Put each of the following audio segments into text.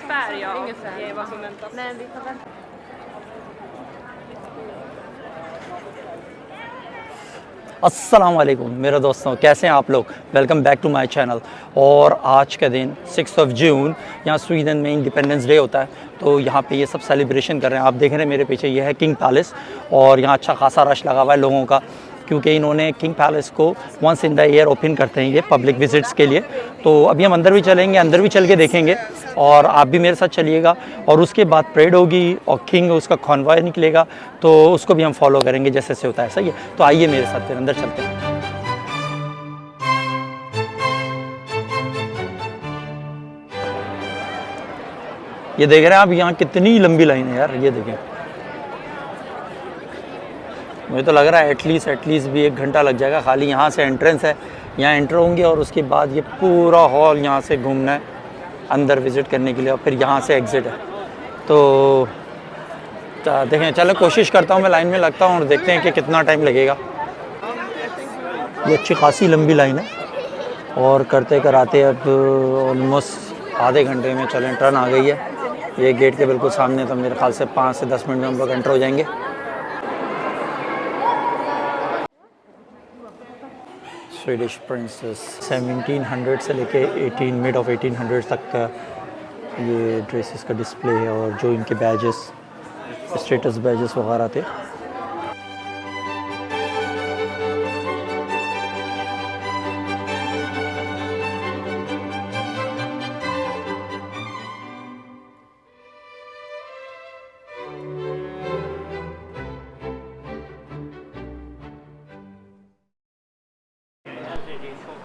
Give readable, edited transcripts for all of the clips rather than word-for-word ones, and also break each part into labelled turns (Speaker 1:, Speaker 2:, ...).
Speaker 1: ungefär ja,
Speaker 2: Ungefär.
Speaker 1: det är vad som väntas.
Speaker 2: Men vi får vänta.
Speaker 3: अस्सलाम वालेकुम मेरे दोस्तों, कैसे हैं आप लोग। Welcome back to my channel. और आज का दिन 6 जून, यहाँ स्वीडन में इंडिपेंडेंस डे होता है, तो यहाँ पे ये सब सेलिब्रेशन कर रहे हैं। आप देख रहे हैं मेरे पीछे, ये है किंग पैलेस और यहाँ अच्छा खासा रश लगा हुआ है लोगों का, क्योंकि इन्होंने किंग पैलेस को once in the year open करते हैं ये पब्लिक विजिट्स के लिए। तो अभी हम अंदर भी चलेंगे, अंदर भी चल के देखेंगे और आप भी मेरे साथ चलिएगा। और उसके बाद परेड होगी और किंग उसका कॉन्वॉय निकलेगा, तो उसको भी हम फॉलो करेंगे जैसे से होता है। सही है, तो आइए मेरे साथ फिर अंदर चलते हैं। ये देख रहे हैं आप, यहाँ कितनी लंबी लाइन है यार, ये देखें। मुझे तो लग रहा है एटलीस्ट भी 1 घंटा लग जाएगा। खाली यहाँ से एंट्रेंस है, यहाँ एंटर होंगे और उसके बाद ये पूरा हॉल यहाँ से घूमना है अंदर विज़िट करने के लिए, और फिर यहाँ से एग्ज़िट है। तो देखें, चलो कोशिश करता हूँ, मैं लाइन में लगता हूँ और देखते हैं कि कितना टाइम लगेगा। ये अच्छी खासी लंबी लाइन है और करते कराते अब ऑलमोस्ट आधे घंटे में चलें टर्न आ गई है। ये गेट के बिल्कुल सामने, तो मेरे ख्याल से 5 से 10 मिनट में हम लोग एंटर हो जाएंगे। स्वीडिश प्रिंसेस 1700 से लेके मिड ऑफ 1800 तक का ये ड्रेसेस का डिस्प्ले है, और जो इनके बैजेस, स्टेटस बैजेस वगैरह थे।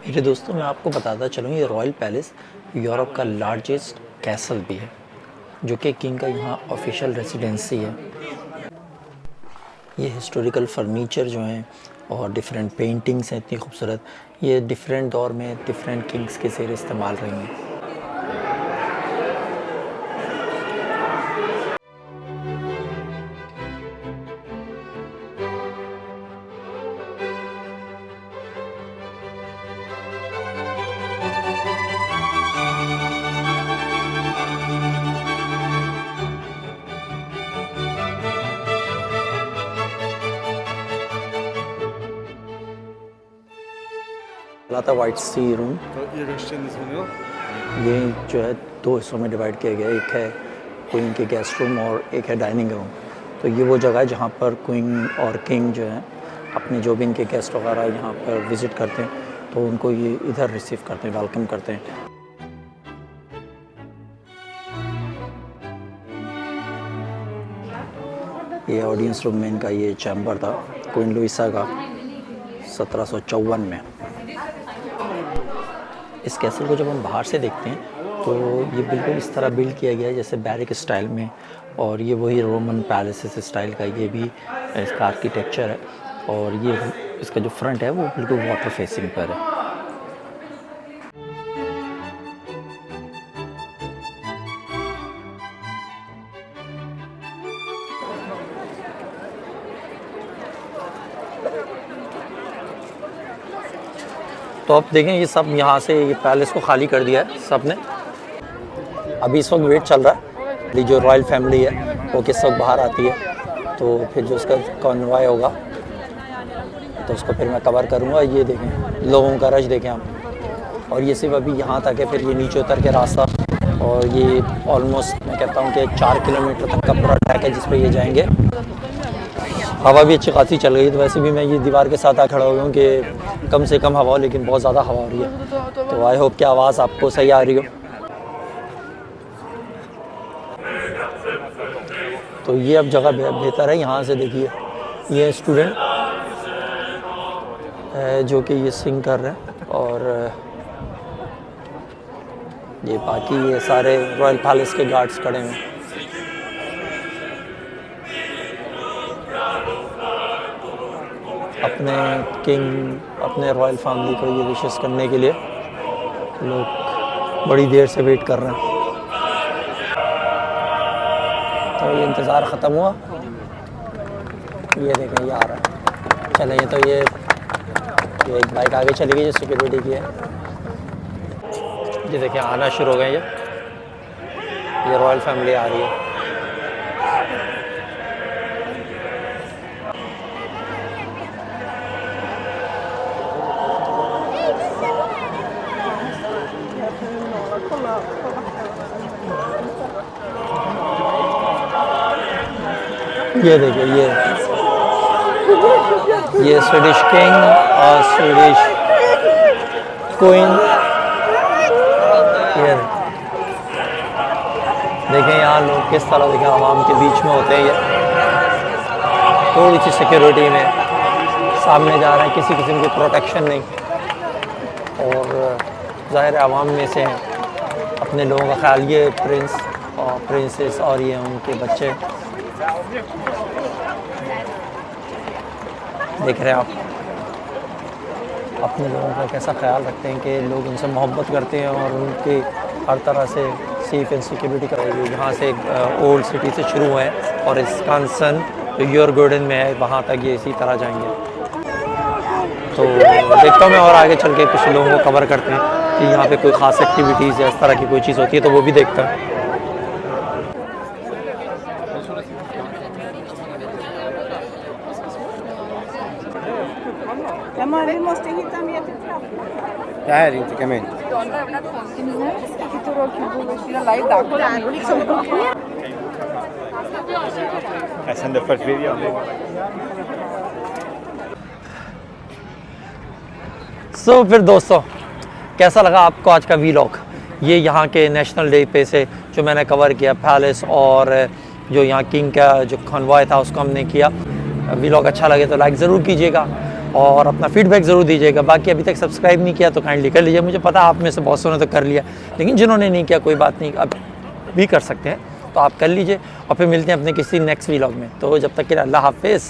Speaker 3: मेरे दोस्तों, मैं आपको बताता चलूँ, ये रॉयल पैलेस यूरोप का लार्जेस्ट कैसल भी है, जो कि किंग का यहाँ ऑफिशियल रेजिडेंसी है। ये हिस्टोरिकल फर्नीचर जो हैं और डिफरेंट पेंटिंग्स हैं इतनी खूबसूरत, ये डिफरेंट दौर में डिफरेंट किंग्स के ज़ेर इस्तेमाल रही हैं। था वाइट सी रूम, ये जो है 2 हिस्सों में डिवाइड किया गया है। एक है क्वीन के गेस्ट रूम और एक है डाइनिंग रूम। तो ये वो जगह है जहाँ पर क्वीन और किंग जो है अपने जो भी इनके गेस्ट वगैरह यहाँ पर विज़िट करते हैं, तो उनको ये इधर रिसीव करते हैं, वेलकम करते हैं। ये ऑडियंस रूम में इनका ये चैम्बर था क्वीन लुइसा का 1754 में। इस कैसल को जब हम बाहर से देखते हैं तो ये बिल्कुल इस तरह बिल्ड किया गया है जैसे बैरिक स्टाइल में, और ये वही रोमन पैलेसेस स्टाइल का ये भी इसका आर्किटेक्चर है। और ये इसका जो फ्रंट है वो बिल्कुल वाटर फेसिंग पर है। तो आप देखें, ये सब यहाँ से ये पैलेस को खाली कर दिया है सब ने। अभी इस वक्त वेट चल रहा है, जो रॉयल फैमिली है वो किस वक्त बाहर आती है, तो फिर जो उसका कॉन्वॉय होगा तो उसको फिर मैं कवर करूँगा। ये देखें लोगों का रश देखें आप, और ये सिर्फ अभी यहाँ तक है, फिर ये नीचे उतर के रास्ता, और ये ऑलमोस्ट मैं कहता हूँ कि 4 किलोमीटर तक का पूरा ट्रैक है जिस पर ये जाएंगे। हवा भी अच्छी खासी चल रही है, तो वैसे भी मैं ये दीवार के साथ आ खड़ा हो गया हूँ कि कम से कम हवा हो, लेकिन बहुत ज़्यादा हवा हो रही है। तो आई होप कि आवाज़ आपको सही आ रही हो। तो ये अब जगह बेहतर है, यहाँ से देखिए ये स्टूडेंट है जो कि ये सिंग कर रहे हैं, और ये बाकी ये सारे रॉयल पैलेस के गार्ड्स खड़े हैं। अपने किंग, अपने रॉयल फैमिली को ये विशेस करने के लिए लोग बड़ी देर से वेट कर रहे हैं। तो ये इंतज़ार ख़त्म हुआ, ये देखें ये आ रहा है। चलें, ये तो ये एक बाइक आगे चली गई जो सिक्योरिटी की है। ये देखिए आना शुरू हो गए ये। ये रॉयल फैमिली आ रही है। ये देखिए ये स्वीडिश किंग और स्वीडिश क्वीन। ये देखें यहाँ लोग किस तरह देखें आवाम के बीच में होते हैं। ये थोड़ी सी सिक्योरिटी में सामने जा रहे हैं, किसी किस्म की प्रोटेक्शन नहीं, और ज़ाहिर आवाम में से हैं, अपने लोगों का ख्याल। ये प्रिंस और प्रिंसेस और ये उनके बच्चे देख रहे हैं आप, अपने लोगों का कैसा ख्याल रखते हैं कि लोग उनसे मोहब्बत करते हैं और उनकी हर तरह से सेफ एंड सिक्योरिटी कराएगी। यहाँ से ओल्ड सिटी से शुरू हुए हैं और स्कांसन जो यूरगोर्डन में है वहाँ तक ये इसी तरह जाएंगे। तो देखता हूँ मैं और आगे चल के कुछ लोगों को कवर करते हैं कि यहाँ पे कोई ख़ास एक्टिविटीज़ या इस तरह की कोई चीज़ होती है तो वो भी देखता है।
Speaker 1: Vi måste hitta mer till trappan.
Speaker 2: Det här är inte kamin. Jag sänder först video.
Speaker 3: सो फिर दोस्तों, कैसा लगा आपको आज का वीलॉग? ये यहाँ के नेशनल डे पे से जो मैंने कवर किया पैलेस और जो यहाँ किंग का जो कॉन्वॉय था उसको हमने किया। वीलॉग अच्छा लगे तो लाइक ज़रूर कीजिएगा और अपना फीडबैक ज़रूर दीजिएगा। बाकी अभी तक सब्सक्राइब नहीं किया तो काइंडली कर लीजिए। मुझे पता है आप में से बहुत सौ ने तो कर लिया, लेकिन जिन्होंने नहीं किया कोई बात नहीं, अब भी कर सकते हैं, तो आप कर लीजिए। और फिर मिलते हैं अपने किसी नेक्स्ट वीलॉग में। तो जब तक के लिए अल्लाह हाफिज़।